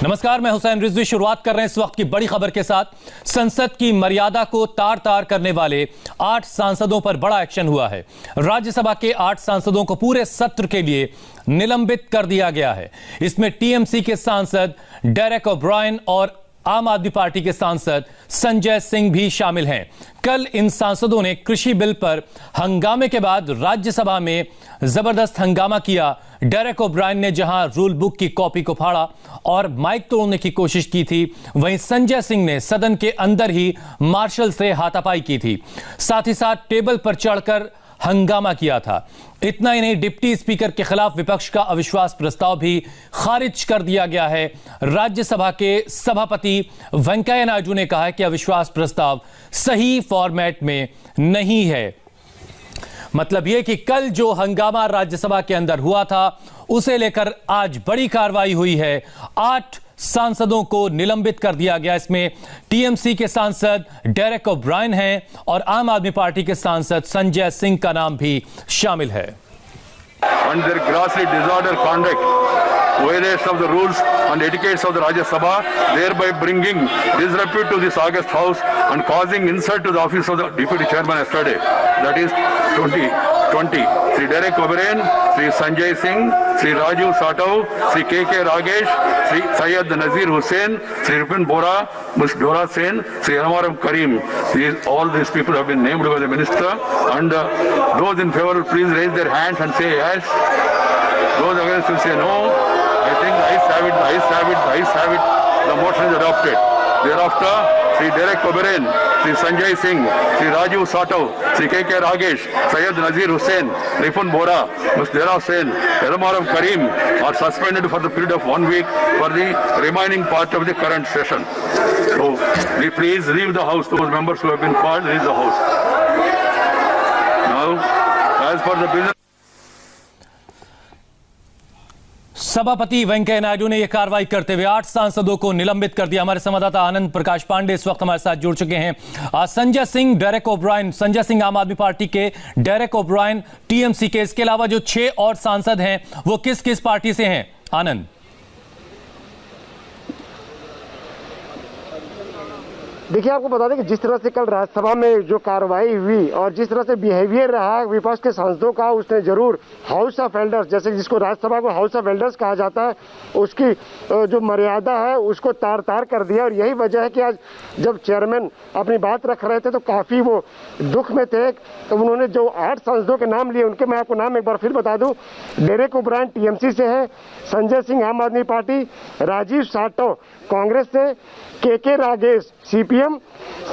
नमस्कार, मैं हुसैन रिजवी। शुरुआत कर रहे हैं इस वक्त की बड़ी खबर के साथ। संसद की मर्यादा को तार तार करने वाले 8 सांसदों पर बड़ा एक्शन हुआ है। राज्यसभा के 8 सांसदों को पूरे सत्र के लिए निलंबित कर दिया गया है। इसमें टीएमसी के सांसद डेरेक ओब्रायन और आम आदमी पार्टी के सांसद संजय सिंह भी शामिल हैं। कल इन सांसदों ने कृषि बिल पर हंगामे के बाद राज्यसभा में जबरदस्त हंगामा किया। डेरेक ओब्रायन ने जहां रूल बुक की कॉपी को फाड़ा और माइक तोड़ने की कोशिश की थी, वहीं संजय सिंह ने सदन के अंदर ही मार्शल से हाथापाई की थी। साथ ही साथ टेबल पर चढ़कर हंगामा किया था। इतना ही नहीं, डिप्टी स्पीकर के खिलाफ विपक्ष का अविश्वास प्रस्ताव भी खारिज कर दिया गया है। राज्यसभा के सभापति वेंकैया नायडू ने कहा है कि अविश्वास प्रस्ताव सही फॉर्मेट में नहीं है। मतलब यह कि कल जो हंगामा राज्यसभा के अंदर हुआ था, उसे लेकर आज बड़ी कार्रवाई हुई है। 8 सांसदों को निलंबित कर दिया गया। इसमें टीएमसी के सांसद डेरेक ओब्रायन हैं और आम आदमी पार्टी के सांसद संजय सिंह का नाम भी शामिल है। And their grossly disorder conduct, violation of the rules and etiquettes of the Rajya Sabha, thereby bringing disrepute to this august house and causing insult to the office of the deputy chairman yesterday. That is 2020. Sri Derek Oberyn, Sri Sanjay Singh, Sri Rajiv Satov, Sri K.K. Ragesh, Sri Syed Nazir Hussain, Sri Ripun Bora, Ms. Dora Sen, Sri Elmaram Karim. All these people have been named by the minister, and those in favor please raise their hands and say yes. Those against will say no. I think the ayes have it, the ayes have it, the ayes have it. The motion is adopted. Thereafter, Sri Derek Oberyn, Sri Sanjay Singh, Sri Rajiv Satov, Sri K.K. Ragesh, Syed Nazir Hussain, Ripun Bora, Ms. Dora Sen, Elmaram Karim are suspended for the period of 1 week for the remaining part of the current session. So, please leave the house. Those members who have been called, leave the house. Now, as for the business. सभापति वेंकैया नायडू ने यह कार्रवाई करते हुए 8 सांसदों को निलंबित कर दिया। हमारे संवाददाता आनंद प्रकाश पांडे इस वक्त हमारे साथ जुड़ चुके हैं। संजय सिंह, डेरेक ओब्रायन, संजय सिंह आम आदमी पार्टी के, डेरेक ओब्रायन टीएमसी के, इसके अलावा जो 6 और सांसद हैं वो किस किस पार्टी से हैं? आनंद। देखिए, आपको बता दें कि जिस तरह से कल राज्यसभा में जो कार्रवाई हुई और जिस तरह से बिहेवियर रहा विपक्ष के सांसदों का, उसने जरूर हाउस ऑफ एल्डर्स, जैसे जिसको राज्यसभा को हाउस ऑफ एल्डर्स कहा जाता है, उसकी जो मर्यादा है उसको तार तार कर दिया। और यही वजह है कि आज जब चेयरमैन अपनी बात रख रहे थे तो काफ़ी वो दुख में थे। तो उन्होंने जो 8 सांसदों के नाम लिए, उनके मैं आपको नाम एक बार फिर बता दूँ। डेरेक ओब्रायन टीएमसी से है, संजय सिंह आम आदमी पार्टी, राजीव साटव कांग्रेस से, के रागेश सीपीएम,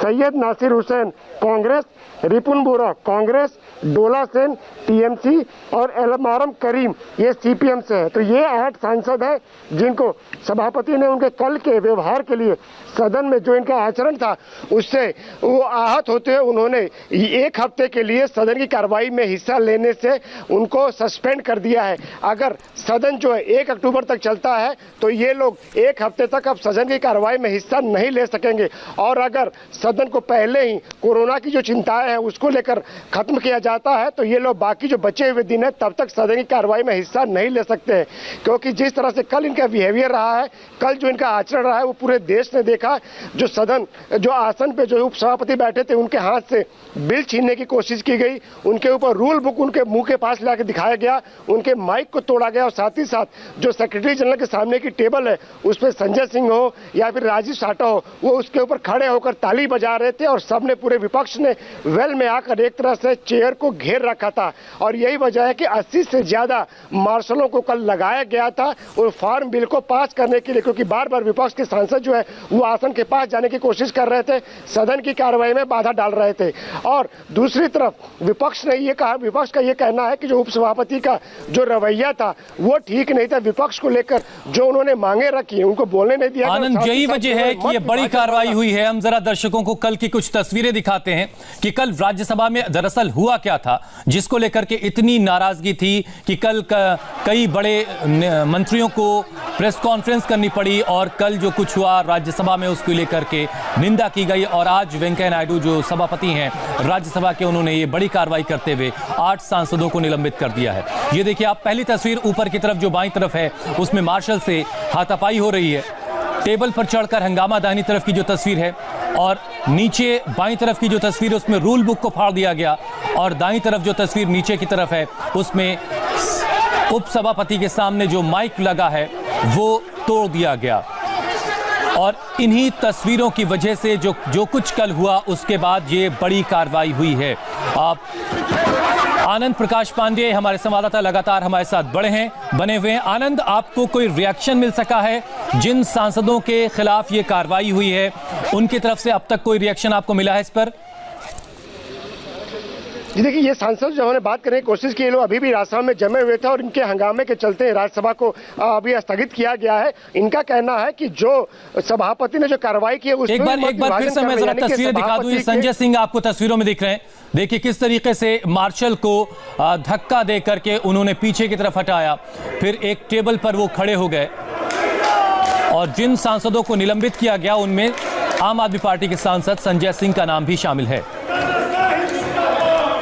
सैयद नासिर हुसैन कांग्रेस, रिपुन बोरा कांग्रेस, डोला सेन टीएमसी और एलमारम करीम ये सीपीएम से है। तो ये 8 सांसद हैं जिनको सभापति ने उनके कल के व्यवहार के लिए सदन में जो इनका आचरण था उससे वो आहत होते हुए उन्होंने 1 हफ्ते के लिए सदन की कार्रवाई में हिस्सा लेने से उनको सस्पेंड कर दिया है। अगर सदन जो है 1 अक्टूबर तक चलता है तो ये लोग 1 हफ्ते तक अब सदन की कार्रवाई में हिस्सा नहीं ले सकेंगे। और अगर सदन को पहले ही कोरोना की जो चिंताएं हैं उसको लेकर खत्म किया जाता है तो ये लोग बाकी जो बचे हुए दिन है तब तक सदन की कार्रवाई में हिस्सा नहीं ले सकते हैं। क्योंकि जिस तरह से कल इनका बिहेवियर रहा है, कल जो इनका आचरण रहा है, वो पूरे देश ने देखा। जो सदन जो आसन पे जो उपसभापति बैठे थे उनके हाथ से बिल छीनने की कोशिश की गई, उनके ऊपर रूल बुक उनके मुंह के पास लाके दिखाया गया, उनके माइक को तोड़ा गया और साथ ही साथ जो सेक्रेटरी जनरल के सामने की टेबल है उस पर संजय सिंह हो या फिर राजीव साटव हो, वो उसके ऊपर खड़े होकर ताली बजा रहे थे और सबने, पूरे विपक्ष ने वेल में आकर एक तरह से चेयर को घेर रखा था। और यही वजह है कि 80 से ज्यादा मार्शलों को कल लगाया गया था और फार्म बिल को पास करने के लिए, क्योंकि बार बार विपक्ष के सांसद जो है वो आसन के पास जाने की कोशिश कर रहे थे, सदन की कार्रवाई में बाधा डाल रहे थे। और दूसरी तरफ विपक्ष ने ये कहा, विपक्ष का ये कहना है कि जो उपसभापति का जो रवैया था वो ठीक नहीं था। विपक्ष को लेकर जो उन्होंने मांगे रखी उनको बोलने नहीं दिया। आनंद, यही वजह है कि ये बड़ी कार्रवाई हुई है। हम जरा दर्शकों को कल की कुछ तस्वीरें दिखाते हैं कि कल राज्यसभा में दरअसल हुआ क्या था, जिसको लेकर के इतनी नाराजगी थी कि कल कई बड़े मंत्रियों को प्रेस कॉन्फ्रेंस करनी पड़ी और कल जो कुछ हुआ राज्यसभा में उसको लेकर के निंदा की गई। और आज वेंकैया नायडू जो सभापति हैं राज्यसभा के, उन्होंने ये बड़ी कार्रवाई करते हुए 8 सांसदों को निलंबित कर दिया है। ये देखिए आप, पहली तस्वीर ऊपर की तरफ जो बाईं तरफ है उसमें मार्शल से हाथापाई हो रही है टेबल पर चढ़कर हंगामा, दाहिनी तरफ की जो तस्वीर है, और नीचे बाईं तरफ की जो तस्वीर है उसमें रूल बुक को फाड़ दिया गया, और दाईं तरफ जो तस्वीर नीचे की तरफ है उसमें उपसभापति के सामने जो माइक लगा है वो तोड़ दिया गया। और इन्हीं तस्वीरों की वजह से जो कुछ कल हुआ उसके बाद ये बड़ी कार्रवाई हुई है। आप आनंद प्रकाश पांडे हमारे संवाददाता लगातार हमारे साथ बने हुए हैं। आनंद, आपको कोई रिएक्शन मिल सका है? जिन सांसदों के खिलाफ ये कार्रवाई हुई है उनकी तरफ से अब तक कोई रिएक्शन आपको मिला है इस पर? जी देखिए, ये सांसद जो हमने बात करने की कोशिश की, लोग अभी भी राज्यसभा में जमे हुए थे और इनके हंगामे के चलते राज्यसभा को अभी स्थगित किया गया है। इनका कहना है कि जो सभापति ने जो कार्रवाई की है एक बार फिर से मैं जरा तस्वीरें दिखा दूं। संजय सिंह आपको तस्वीरों में दिख रहे हैं, देखिए किस तरीके से मार्शल को धक्का दे करके उन्होंने पीछे की तरफ हटाया, फिर एक टेबल पर वो खड़े हो गए। और जिन सांसदों को निलंबित किया गया उनमें आम आदमी पार्टी के सांसद संजय सिंह का नाम भी शामिल है,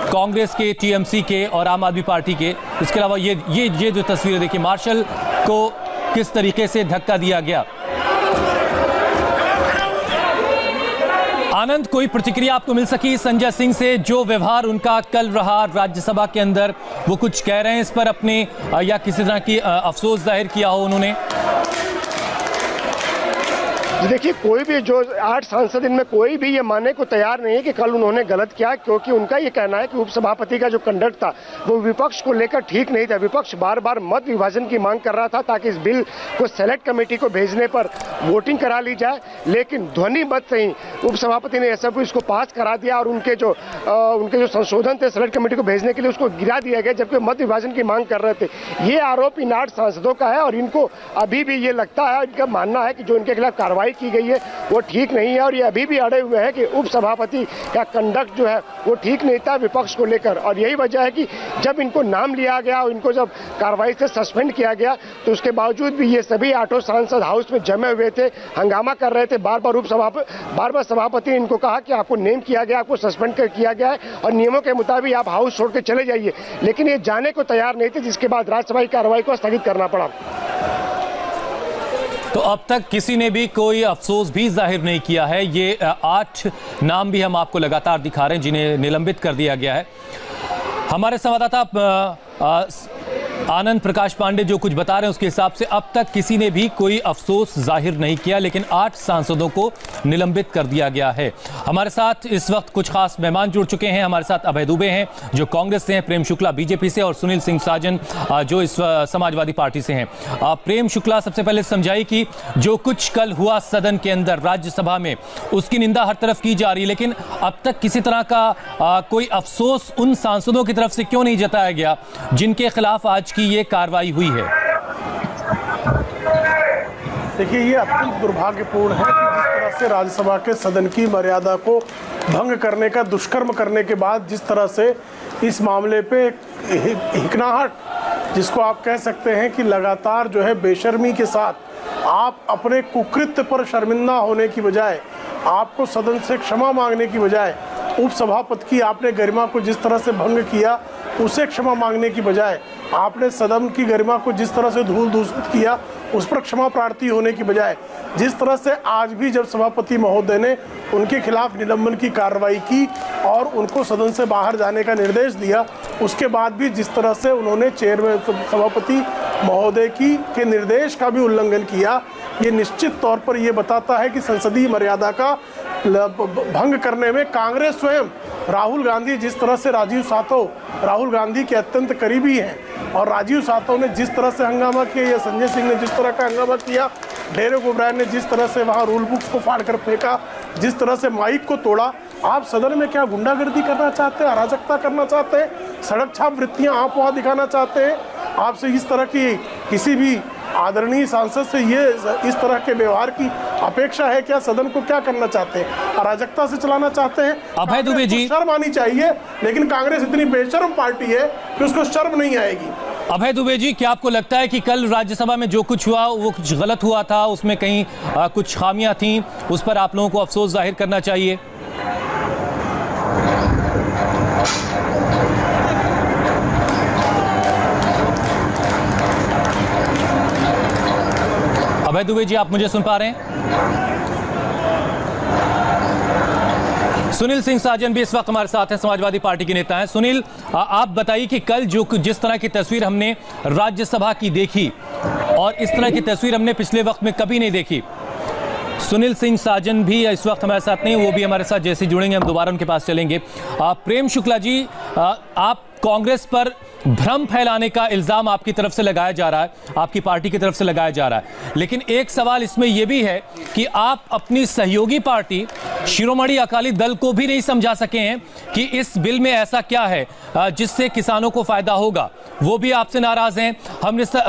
कांग्रेस के, टीएमसी के और आम आदमी पार्टी के। इसके अलावा ये जो तस्वीरें देखिए, मार्शल को किस तरीके से धक्का दिया गया। आनंद, कोई प्रतिक्रिया आपको मिल सकी संजय सिंह से? जो व्यवहार उनका कल रहा राज्यसभा के अंदर, वो कुछ कह रहे हैं इस पर अपने, या किसी तरह की अफसोस जाहिर किया हो उन्होंने? देखिए, कोई भी जो 8 सांसद, इनमें कोई भी ये मानने को तैयार नहीं है कि कल उन्होंने गलत किया, क्योंकि उनका ये कहना है कि उपसभापति का जो कंडक्ट था वो विपक्ष को लेकर ठीक नहीं था। विपक्ष बार बार मत विभाजन की मांग कर रहा था ताकि इस बिल को सेलेक्ट कमेटी को भेजने पर वोटिंग करा ली जाए, लेकिन ध्वनि मत से ही उपसभापति ने ऐसा इसको पास करा दिया और उनके जो संशोधन थे सेलेक्ट कमेटी को भेजने के लिए उसको गिरा दिया गया, जबकि मत विभाजन की मांग कर रहे थे। ये आरोप इन 8 सांसदों का है और इनको अभी भी ये लगता है, इनका मानना है कि जो इनके खिलाफ कार्रवाई की गई है वो ठीक नहीं है, और ये अभी भी अड़े हुए हैं कि उपसभापति का कंडक्ट जो है वो ठीक नहीं था विपक्ष को लेकर। और यही वजह है कि जब इनको नाम लिया गया और इनको जब कार्रवाई से सस्पेंड किया गया तो उसके बावजूद भी ये सभी 8 सांसद हाउस में जमे हुए थे, हंगामा कर रहे थे। बार बार सभापति ने इनको कहा कि आपको नेम किया गया, आपको सस्पेंड किया गया है और नियमों के मुताबिक आप हाउस छोड़ के चले जाइए, लेकिन ये जाने को तैयार नहीं थे, जिसके बाद राज्यसभा की कार्रवाई को स्थगित करना पड़ा। तो अब तक किसी ने भी कोई अफसोस भी जाहिर नहीं किया है। ये 8 नाम भी हम आपको लगातार दिखा रहे हैं जिन्हें निलंबित कर दिया गया है। हमारे संवाददाता आनंद प्रकाश पांडे जो कुछ बता रहे हैं उसके हिसाब से अब तक किसी ने भी कोई अफसोस जाहिर नहीं किया, लेकिन 8 सांसदों को निलंबित कर दिया गया है। हमारे साथ इस वक्त कुछ खास मेहमान जुड़ चुके हैं। हमारे साथ अभय दुबे हैं जो कांग्रेस से हैं, प्रेम शुक्ला बीजेपी से और सुनील सिंह साजन जो इस समाजवादी पार्टी से हैं। प्रेम शुक्ला, सबसे पहले समझाइए कि जो कुछ कल हुआ सदन के अंदर राज्यसभा में, उसकी निंदा हर तरफ की जा रही है, लेकिन अब तक किसी तरह का कोई अफसोस उन सांसदों की तरफ से क्यों नहीं जताया गया जिनके खिलाफ आज की ये कार्रवाई हुई है? देखिए, ये अत्यंत दुर्भाग्यपूर्ण है कि जिस तरह से राज्यसभा के सदन की मर्यादा को भंग करने का दुष्कर्म करने के बाद जिस तरह से इस मामले पे हिकनाहट, जिसको आप कह सकते हैं कि लगातार जो है बेशर्मी के साथ आप अपने कुकृत्य पर शर्मिंदा होने की बजाय, आपको सदन से क्षमा मांगने की बजाय, उपसभापति की आपने गरिमा को जिस तरह से भंग किया उसे क्षमा मांगने की बजाय, आपने सदन की गरिमा को जिस तरह से धूल दूषित किया उस पर क्षमा प्रार्थी होने की बजाय, जिस तरह से आज भी जब सभापति महोदय ने उनके खिलाफ निलंबन की कार्रवाई की और उनको सदन से बाहर जाने का निर्देश दिया, उसके बाद भी जिस तरह से उन्होंने चेयरमैन सभापति महोदय के निर्देश का भी उल्लंघन किया, ये निश्चित तौर पर ये बताता है कि संसदीय मर्यादा का भंग करने में कांग्रेस स्वयं, राहुल गांधी जिस तरह से राहुल गांधी के अत्यंत करीबी हैं और राजीव सातव ने जिस तरह से हंगामा किया या संजय सिंह ने जिस तरह का हंगामा किया, डेरेक ओब्रायन ने जिस तरह से वहाँ रूल बुक्स को फाड़ कर फेंका, जिस तरह से माइक को तोड़ा, आप सदन में क्या गुंडागर्दी करना चाहते हैं, अराजकता करना चाहते हैं, सड़क छाप वृत्तियाँ आप वहाँ दिखाना चाहते हैं? आपसे इस तरह की किसी भी आदरणीय सांसद से ये इस तरह के व्यवहार की अपेक्षा है क्या? सदन को क्या करना चाहते हैं? अराजकता से चलाना चाहते हैं? अभय दुबे जी, शर्म आनी चाहिए, लेकिन कांग्रेस इतनी बेशर्म पार्टी है कि उसको शर्म नहीं आएगी। अभय दुबे जी, क्या आपको लगता है कि कल राज्यसभा में जो कुछ हुआ वो कुछ गलत हुआ था, उसमें कहीं कुछ खामियां थीं, उस पर आप लोगों को अफसोस जाहिर करना चाहिए? अभय दुबे जी, आप मुझे सुन पा रहे हैं? सुनील सिंह साजन भी इस वक्त हमारे साथ हैं, समाजवादी पार्टी के नेता हैं। सुनील, आप बताइए कि कल जिस तरह की तस्वीर हमने राज्यसभा की देखी और इस तरह की तस्वीर हमने पिछले वक्त में कभी नहीं देखी। सुनील सिंह साजन भी इस वक्त हमारे साथ नहीं, वो भी हमारे साथ जैसे जुड़ेंगे हम दोबारा उनके पास चलेंगे। प्रेम शुक्ला जी, आप कांग्रेस पर भ्रम फैलाने का इल्जाम आपकी तरफ से लगाया जा रहा है, आपकी पार्टी की तरफ से लगाया जा रहा है, लेकिन एक सवाल इसमें यह भी है कि आप अपनी सहयोगी पार्टी शिरोमणि अकाली दल को भी नहीं समझा सके हैं कि इस बिल में ऐसा क्या है जिससे किसानों को फायदा होगा। वो भी आपसे नाराज हैं।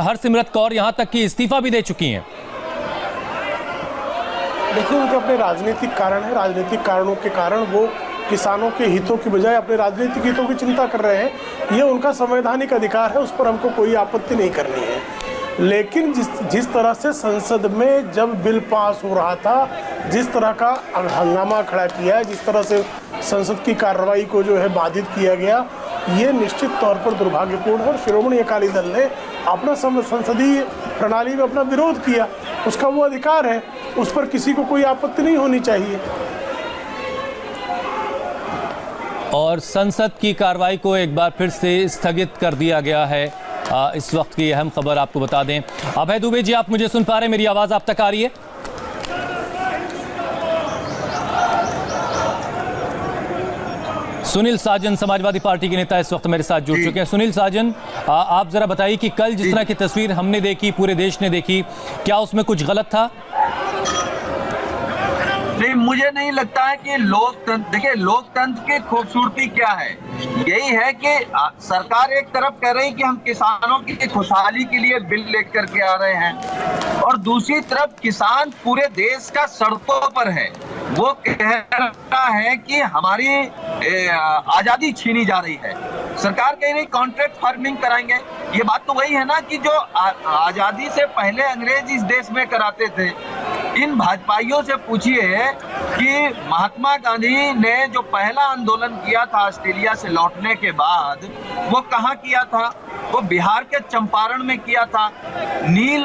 हरसिमरत कौर यहां तक कि इस्तीफा भी दे चुकी हैं। देखिए, उनके अपने राजनीतिक कारण है, राजनीतिक कारणों के कारण वो किसानों के हितों की बजाय अपने राजनीतिक हितों की चिंता कर रहे हैं। ये उनका संवैधानिक अधिकार है, उस पर हमको कोई आपत्ति नहीं करनी है। लेकिन जिस तरह से संसद में जब बिल पास हो रहा था, जिस तरह का हंगामा खड़ा किया है, जिस तरह से संसद की कार्रवाई को जो है बाधित किया गया, ये निश्चित तौर पर दुर्भाग्यपूर्ण है। और शिरोमणि अकाली दल ने अपना संसदीय प्रणाली में अपना विरोध किया, उसका वो अधिकार है, उस पर किसी को कोई आपत्ति नहीं होनी चाहिए। और संसद की कार्रवाई को एक बार फिर से स्थगित कर दिया गया है। इस वक्त की अहम खबर आपको बता दें। अभय दुबे जी, आप मुझे सुन पा रहे हैं? मेरी आवाज आप तक आ रही है? सुनील साजन समाजवादी पार्टी के नेता इस वक्त मेरे साथ जुड़ चुके हैं। सुनील साजन, आप जरा बताइए कि कल जिस तरह की तस्वीर हमने देखी, पूरे देश ने देखी, क्या उसमें कुछ गलत था? नहीं, मुझे नहीं लगता है कि लोकतंत्र, देखिए लोकतंत्र की खूबसूरती क्या है, यही है कि सरकार एक तरफ कह रही कि हम किसानों की खुशहाली के लिए बिल लेकर के आ रहे हैं और दूसरी तरफ किसान पूरे देश का सड़कों पर है। वो कह रहा है कि हमारी आजादी छीनी जा रही है। सरकार कह रही कॉन्ट्रैक्ट फार्मिंग कराएंगे। ये बात तो वही है ना कि जो आजादी से पहले अंग्रेज इस देश में कराते थे। इन भाजपाइयों से पूछिए कि महात्मा गांधी ने जो पहला आंदोलन किया था ऑस्ट्रेलिया से लौटने के बाद, वो कहाँ किया था? वो बिहार के चंपारण में किया था। नील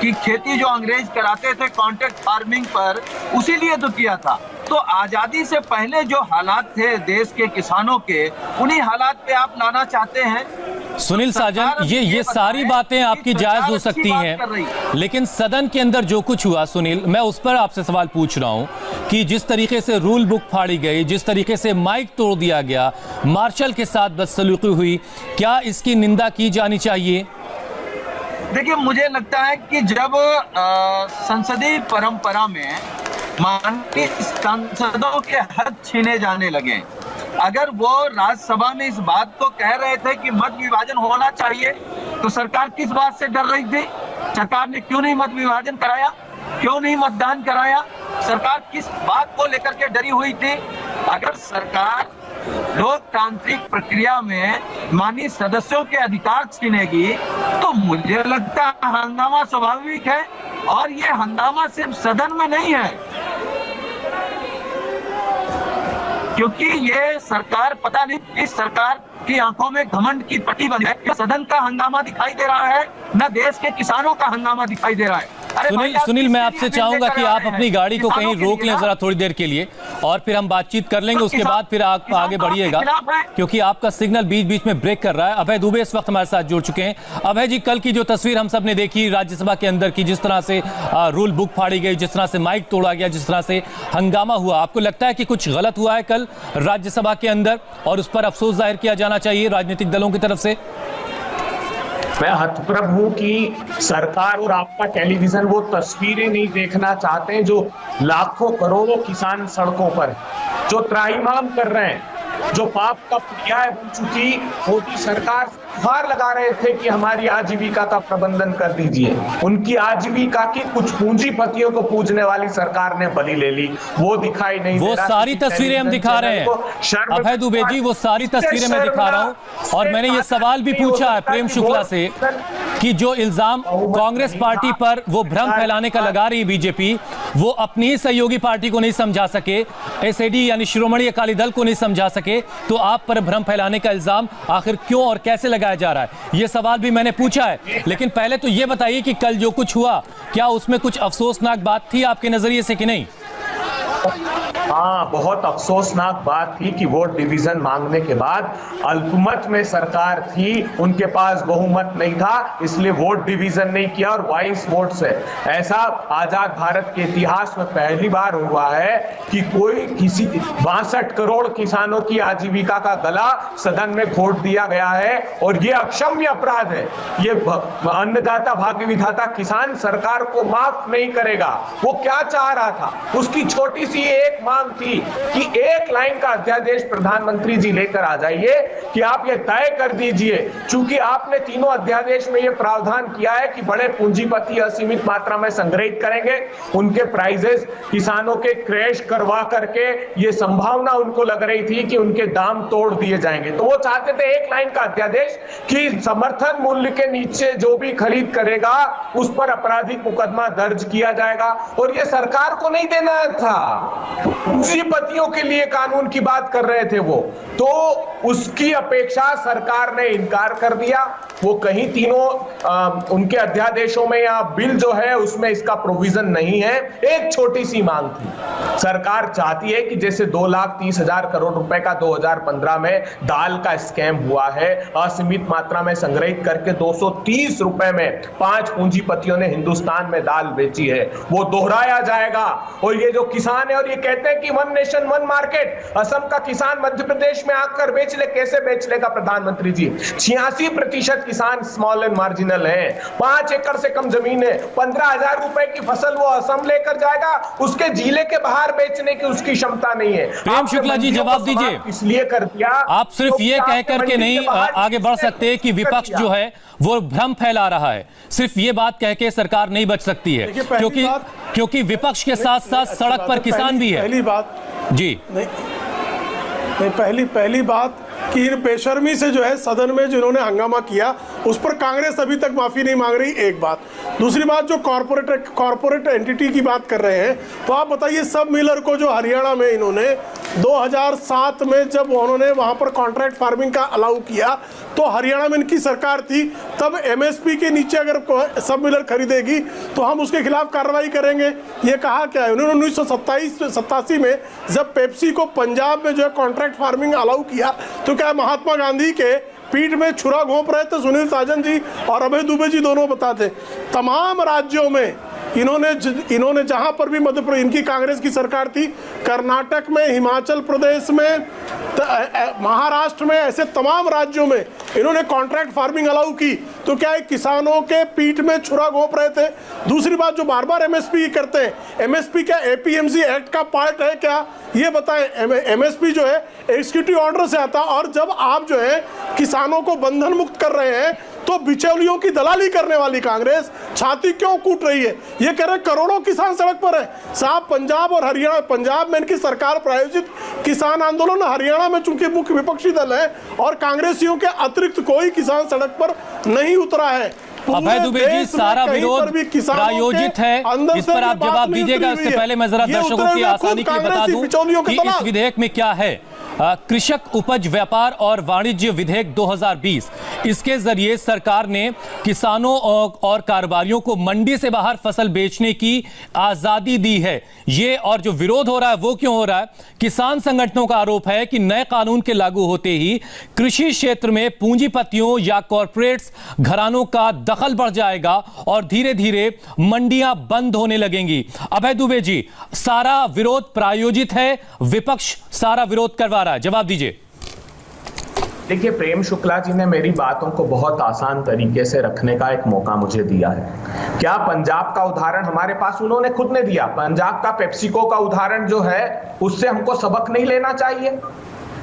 की खेती जो अंग्रेज कराते थे कॉन्ट्रैक्ट फार्मिंग पर, उसी लिए तो किया था। तो आजादी से पहले जो हालात थे देश के किसानों के, उन्हीं हालात पे आप लाना चाहते हैं। सुनील साजन, ये सारी बातें आपकी जायज हो सकती हैं, लेकिन सदन के अंदर जो कुछ हुआ सुनील, मैं उस पर आपसे सवाल पूछ रहा हूं कि जिस तरीके से रूल बुक फाड़ी गई, जिस तरीके से माइक तोड़ दिया गया, मार्शल के साथ बदसलूकी हुई, क्या इसकी निंदा की जानी चाहिए? देखिए, मुझे लगता है कि जब संसदीय परंपरा में माननीय सांसदों के हक छीने जाने लगे, अगर वो राज्यसभा में इस बात को कह रहे थे कि मत विभाजन होना चाहिए, तो सरकार किस बात से डर रही थी? सरकार ने क्यों नहीं मत विभाजन कराया? क्यों नहीं मतदान कराया? सरकार किस बात को लेकर के डरी हुई थी? अगर सरकार लोकतांत्रिक प्रक्रिया में माननीय सदस्यों के अधिकार छीनेगी, तो मुझे लगता है हंगामा स्वाभाविक है। और ये हंगामा सिर्फ सदन में नहीं है, क्योंकि ये सरकार, पता नहीं इस सरकार की आंखों में घमंड की पट्टी बंद है। सदन का हंगामा दिखाई दे रहा है, न देश के किसानों का हंगामा दिखाई दे रहा है। सुनील, मैं आपसे चाहूंगा कि आप अपनी गाड़ी को कहीं रोक लें जरा थोड़ी देर के लिए, और फिर हम बातचीत कर लेंगे, उसके बाद फिर आप आगे बढ़िएगा, क्योंकि आपका सिग्नल बीच बीच में ब्रेक कर रहा है। अभय दुबे इस वक्त हमारे साथ जुड़ चुके हैं। अभय जी, कल की जो तस्वीर हम सब ने देखी राज्यसभा के अंदर की, जिस तरह से रूल बुक फाड़ी गई, जिस तरह से माइक तोड़ा गया, जिस तरह से हंगामा हुआ, आपको लगता है कि कुछ गलत हुआ है कल राज्यसभा के अंदर और उस पर अफसोस जाहिर किया जाना चाहिए राजनीतिक दलों की तरफ से? मैं हतप्रभ हूं कि सरकार और आपका टेलीविजन वो तस्वीरें नहीं देखना चाहते हैं जो लाखों करोड़ों किसान सड़कों पर जो त्राहिमाम कर रहे हैं, जो पाप का पर्याय बन चुकी मोदी सरकार गुहार लगा रहे थे कि हमारी आजीविका का प्रबंधन कर दीजिए। उनकी आजीविका की कुछ पूंजीपतियों को पूजने वाली सरकार ने बलि ले ली, वो दिखाई नहीं दे रहा। वो सारी तस्वीरें हम दिखा रहे हैं अभय दुबे जी, वो सारी तस्वीरें मैं दिखा रहा हूं। और मैंने ये सवाल भी पूछा है प्रेम शुक्ला से कि जो इल्जाम कांग्रेस पार्टी पर वो भ्रम फैलाने का लगा रही बीजेपी, वो अपनी ही सहयोगी पार्टी को नहीं समझा सके, एसएडी यानी शिरोमणि अकाली दल को नहीं समझा सके, तो आप पर भ्रम फैलाने का इल्जाम आखिर क्यों और कैसे लगा भड़काया जा रहा है? ये सवाल भी मैंने पूछा है, लेकिन पहले तो ये बताइए कि कल जो कुछ हुआ, क्या उसमें कुछ अफसोसनाक बात थी आपके नजरिए से कि नहीं? हाँ, बहुत अफसोसनाक बात थी कि वोट डिवीजन मांगने के बाद अल्पमत में सरकार थी, उनके पास बहुमत नहीं था, इसलिए वोट डिवीजन नहीं किया और 22 वोट से। ऐसा आजाद भारत के इतिहास में पहली बार हुआ है कि कोई किसी 62 करोड़ किसानों की आजीविका का गला सदन में घोट दिया गया है और ये अक्षम्य अपराध है। ये अन्नदाता भाग्य विधाता किसान सरकार को माफ नहीं करेगा। वो क्या चाह रहा था? उसकी छोटी सी एक मांग थी कि एक लाइन का अध्यादेश प्रधानमंत्री जी लेकर आ जाइए कि आप ये तय कर दीजिए, चूंकि आपने तीनों अध्यादेश में ये प्रावधान किया है कि बड़े पूंजीपति असीमित मात्रा में संग्रहित करेंगे, उनके प्राइजेस किसानों के क्रैश करवा करके ये संभावना उनको लग रही थी कि उनके दाम तोड़ दिए जाएंगे। तो वो चाहते थे एक लाइन का अध्यादेश कि समर्थन मूल्य के नीचे जो भी खरीद करेगा उस पर आपराधिक मुकदमा दर्ज किया जाएगा, और ये सरकार को नहीं देना था, पूंजीपतियों के लिए कानून की बात कर रहे थे वो। तो उसकी अपेक्षा सरकार ने इनकार कर दिया। वो कहीं तीनों उनके अध्यादेशों में या बिल जो है उसमें इसका प्रोविजन नहीं है। एक छोटी सी मांग थी, सरकार चाहती है कि जैसे 2,30,000 करोड़ रुपए का 2015 में दाल का स्कैम हुआ है, असीमित मात्रा में संग्रहित करके 230 रुपए में 5 पूंजीपतियों ने हिंदुस्तान में दाल बेची है, वो दोहराया जाएगा। और ये जो किसान है और ये कहते हैं कि one nation one market, Assam का किसान मध्य प्रदेश में आकर बेच ले, कैसे बेच लेगा प्रधानमंत्री जी? 86% किसान स्मॉल एंड मार्जिनल है, 5 एकड़ से कम जमीन है, 15,000 रुपए की फसल वो असम लेकर जाएगा, उसके जिले के बाहर बेचने की उसकी क्षमता नहीं है। प्रेम शुक्ला जी जवाब दीजिए। इसलिए कर दिया, आप सिर्फ ये कह करके नहीं आगे बढ़ सकते कि विपक्ष जो है वो भ्रम फैला रहा है। सिर्फ ये बात कह के सरकार नहीं बच सकती है, क्योंकि विपक्ष के साथ साथ सड़क पर किसान भी है। पहली बात जी नहीं, पहली बात कि इन बेशर्मी से जो है सदन में जिन्होंने हंगामा किया उस पर कांग्रेस अभी तक माफी नहीं मांग रही, एक बात। दूसरी बात, जो कॉर्पोरेट एंटिटी की बात कर रहे हैं, तो आप बताइए सब मिलर को जो हरियाणा में इन्होंने 2007 में जब उन्होंने वहां पर कॉन्ट्रैक्ट फार्मिंग का अलाउ किया तो हरियाणा में इनकी सरकार थी, तब एमएसपी के नीचे अगर सब मिलर खरीदेगी तो हम उसके खिलाफ कार्रवाई करेंगे, ये कहा क्या है उन्होंने? 1987 में जब पेप्सी को पंजाब में जो है कॉन्ट्रैक्ट फार्मिंग अलाउ किया तो क्या महात्मा गांधी के पीठ में छुरा घोंप रहे थे सुनील साजन जी और अभय दुबे जी, दोनों बताते। तमाम राज्यों में इन्होंने जहां पर भी मध्य प्रदेश इनकी कांग्रेस की सरकार थी, कर्नाटक में, हिमाचल प्रदेश में, महाराष्ट्र में, ऐसे तमाम राज्यों में इन्होंने कॉन्ट्रैक्ट फार्मिंग अलाउ की, तो क्या किसानों के पीठ में छुरा घोंप रहे थे? दूसरी बात, जो बार बार एमएसपी करते हैं, एमएसपी क्या एपीएमसी एक्ट का पार्ट है क्या? ये बताएं। एमएसपी जो है एग्जीक्यूटिव ऑर्डर से आता, और जब आप जो है किसानों को बंधन मुक्त कर रहे हैं तो बिचौलियों की दलाली करने वाली कांग्रेस छाती क्यों कूट रही है? ये कह रहे करोड़ों किसान सड़क पर है साहब। पंजाब और हरियाणा, पंजाब में इनकी सरकार प्रायोजित किसान आंदोलन, हरियाणा में चूंकि मुख्य विपक्षी दल है और कांग्रेसियों के अतिरिक्त कोई किसान सड़क पर नहीं उतरा है। अभय दुबे जी, सारा विरोध प्रायोजित है, इस पर आप जवाब दीजिएगा। इससे पहले मैं जरा दर्शकों की आसानी के लिए बता दूं कि इस विधेयक में क्या है। कृषक उपज व्यापार और वाणिज्य विधेयक 2020, इसके जरिए सरकार ने किसानों और कारोबारियों को मंडी से बाहर फसल बेचने की आजादी दी है। ये और जो विरोध हो रहा है वो क्यों हो रहा है? किसान संगठनों का आरोप है कि नए कानून के लागू होते ही कृषि क्षेत्र में पूंजीपतियों या कॉर्पोरेट्स घरानों का दखल बढ़ जाएगा और धीरे धीरे मंडियां बंद होने लगेंगी। अभय दुबे जी, सारा विरोध प्रायोजित है, विपक्ष सारा विरोध करवा रहा है, जवाब दीजिए। देखिए, प्रेम शुक्ला जी ने मेरी बातों को बहुत आसान तरीके से रखने का एक मौका मुझे दिया है। क्या पंजाब का उदाहरण हमारे पास उन्होंने खुद ने दिया? पंजाब का पेप्सिको का उदाहरण जो है उससे हमको सबक नहीं लेना चाहिए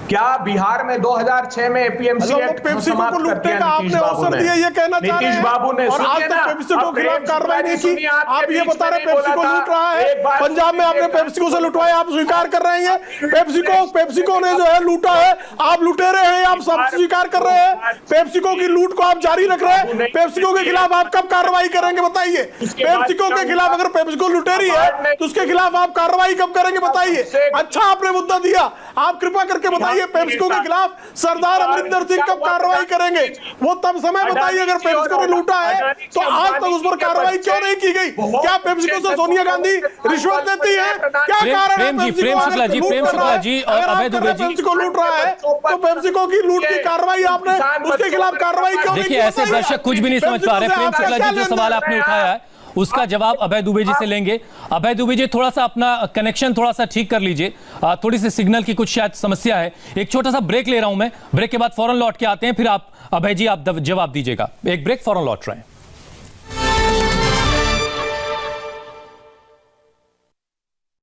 क्या? बिहार में 2006 में एपीएमसी एक्ट समाप्त कर दिया आपने अवसर दिया, ये कहना चाह रहे हैं। नीतीश बाबू ने, और आज तक पेप्सिको के खिलाफ कार्रवाई नहीं की। आप ये बता रहे पेप्सिको लूट रहा है, पंजाब में आपने पेप्सिको से लुटवाया, आप स्वीकार कर रहे हैं। पेप्सिको ने जो है लूटा है, आप लुटेरे हैं, आप सब स्वीकार कर रहे हैं। पेप्सिको की लूट को आप जारी रख रहे हैं। पेप्सिको के खिलाफ आप कब कार्रवाई करेंगे बताइए? पेप्सिको के खिलाफ अगर पेप्सिको लुटेरी है तो उसके खिलाफ आप कार्रवाई कब करेंगे बताइए? अच्छा आपने मुद्दा दिया, आप कृपा करके बताइए बताइए पेप्सिको के खिलाफ सरदार अमरिंदर सिंह कब कार्रवाई करेंगे? वो तब समय बताइए। अगर पेप्सिको ने लूटा है तो आज तक उस पर कार्रवाई क्यों नहीं की गई? क्या पेप्सिको से सोनिया गांधी रिश्वत देती है? क्या कारण है? प्रेम शुक्ला जी और अभय दुबे जी पेप्सिको लूट रहा है तो पेप्सिको की लूट की कार्रवाई आपने उसके खिलाफ कार्रवाई क्यों नहीं की? देखिए, ऐसे दर्शक कुछ भी नहीं समझ पा रहे। प्रेम शुक्ला जी, जो सवाल आपने उठाया है उसका जवाब अभय दुबे जी से लेंगे। अभय दुबे जी, थोड़ा सा अपना कनेक्शन थोड़ा सा ठीक कर लीजिए, थोड़ी सी सिग्नल की कुछ शायद समस्या है। एक छोटा सा ब्रेक ले रहा हूं मैं, ब्रेक के बाद फौरन लौट के आते हैं, फिर आप अभय जी आप जवाब दीजिएगा। एक ब्रेक, फौरन लौट रहे हैं।